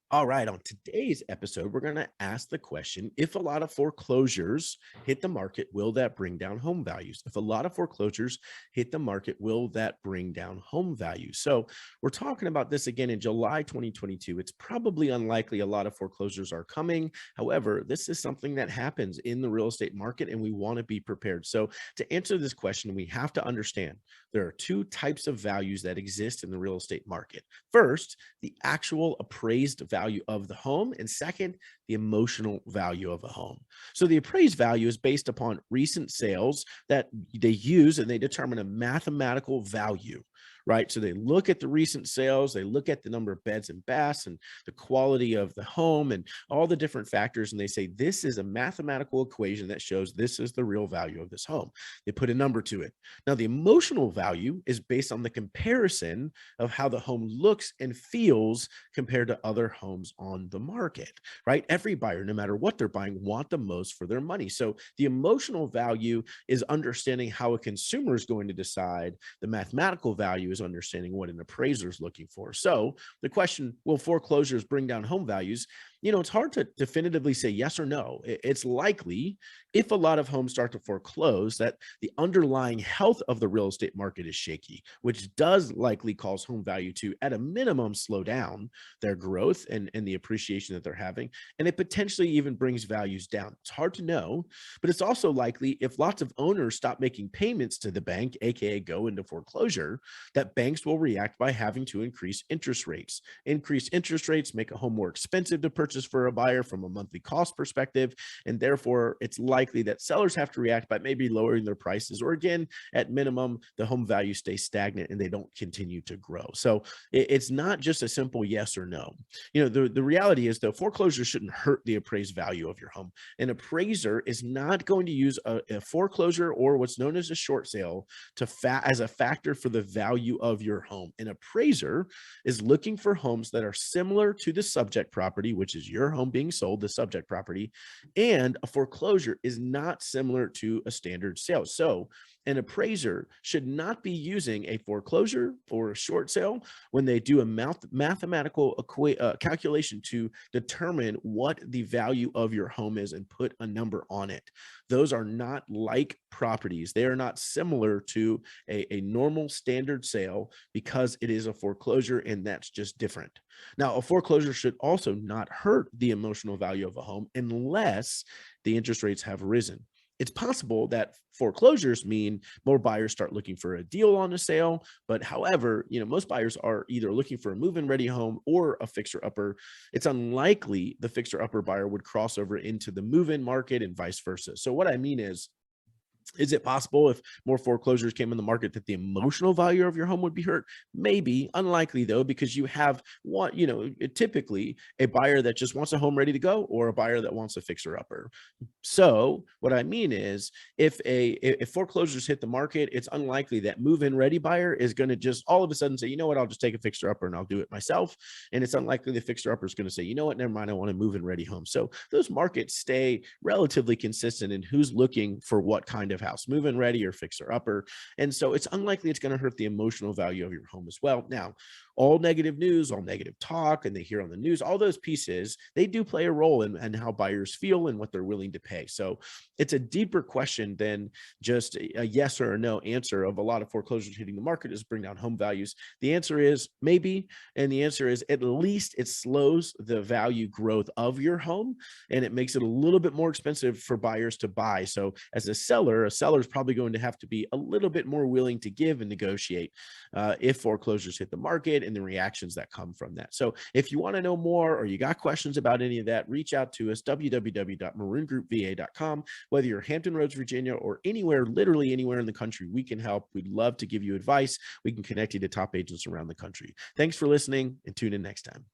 All right, on today's episode, we're going to ask the question, if a lot of foreclosures hit the market, will that bring down home values? If a lot of foreclosures hit the market, will that bring down home values? So, we're talking about this again in July 2022. It's probably unlikely a lot of foreclosures are coming. However, this is something that happens in the real estate market, and we want to be prepared. So, to answer this question, we have to understand there are two types of values that exist in the real estate market. First, the actual appraised value of the home, and second, the emotional value of a home. So the appraised value is based upon recent sales that they use and they determine a mathematical value, right? So they look at the recent sales, they look at the number of beds and baths and the quality of the home and all the different factors, and they say this is a mathematical equation that shows this is the real value of this home. They put a number to it. Now, the emotional value is based on the comparison of how the home looks and feels compared to other homes on the market, right? Every buyer, no matter what they're buying, want the most for their money. So the emotional value is understanding how a consumer is going to decide. The mathematical value is understanding what an appraiser is looking for. So the question, will foreclosures bring down home values? It's hard to definitively say yes or no. It's likely if a lot of homes start to foreclose that the underlying health of the real estate market is shaky, which does likely cause home value to, at a minimum, slow down their growth and the appreciation that they're having. And it potentially even brings values down. It's hard to know, but it's also likely if lots of owners stop making payments to the bank, AKA go into foreclosure, that banks will react by having to increase interest rates. Increased interest rates make a home more expensive to purchase for a buyer from a monthly cost perspective. And therefore, it's likely that sellers have to react by maybe lowering their prices, or again, at minimum, the home value stays stagnant and they don't continue to grow. So it's not just a simple yes or no. The reality is, though, foreclosure shouldn't hurt the appraised value of your home. An appraiser is not going to use a foreclosure or what's known as a short sale as a factor for the value of your home. An appraiser is looking for homes that are similar to the subject property, which is your home being sold, the subject property, and a foreclosure is not similar to a standard sale. So an appraiser should not be using a foreclosure or a short sale when they do a mathematical calculation to determine what the value of your home is and put a number on it. Those are not like properties. They are not similar to a normal standard sale because it is a foreclosure, and that's just different. Now, a foreclosure should also not hurt the emotional value of a home unless the interest rates have risen. It's possible that foreclosures mean more buyers start looking for a deal on a sale. But however, most buyers are either looking for a move-in ready home or a fixer upper. It's unlikely the fixer upper buyer would cross over into the move-in market and vice versa. So what I mean is it possible if more foreclosures came in the market that the emotional value of your home would be hurt? Maybe. Unlikely though, because you have typically a buyer that just wants a home ready to go or a buyer that wants a fixer upper. So what I mean is if foreclosures hit the market, it's unlikely that move-in ready buyer is going to just all of a sudden say, you know what, I'll just take a fixer upper and I'll do it myself. And it's unlikely the fixer upper is going to say, you know what, never mind, I want a move-in ready home. So those markets stay relatively consistent in who's looking for what kind of house, move-in ready or fixer upper. And so it's unlikely it's going to hurt the emotional value of your home as well. Now, all negative news, all negative talk, and they hear on the news, all those pieces, they do play a role in how buyers feel and what they're willing to pay. So it's a deeper question than just a yes or a no answer of a lot of foreclosures hitting the market is bring down home values. The answer is maybe, and the answer is at least it slows the value growth of your home, and it makes it a little bit more expensive for buyers to buy. So as a seller is probably going to have to be a little bit more willing to give and negotiate if foreclosures hit the market and the reactions that come from that. So if you want to know more or you got questions about any of that, reach out to us, www.maroongroupva.com. Whether you're Hampton Roads, Virginia, or anywhere, literally anywhere in the country, we can help. We'd love to give you advice. We can connect you to top agents around the country. Thanks for listening, and tune in next time.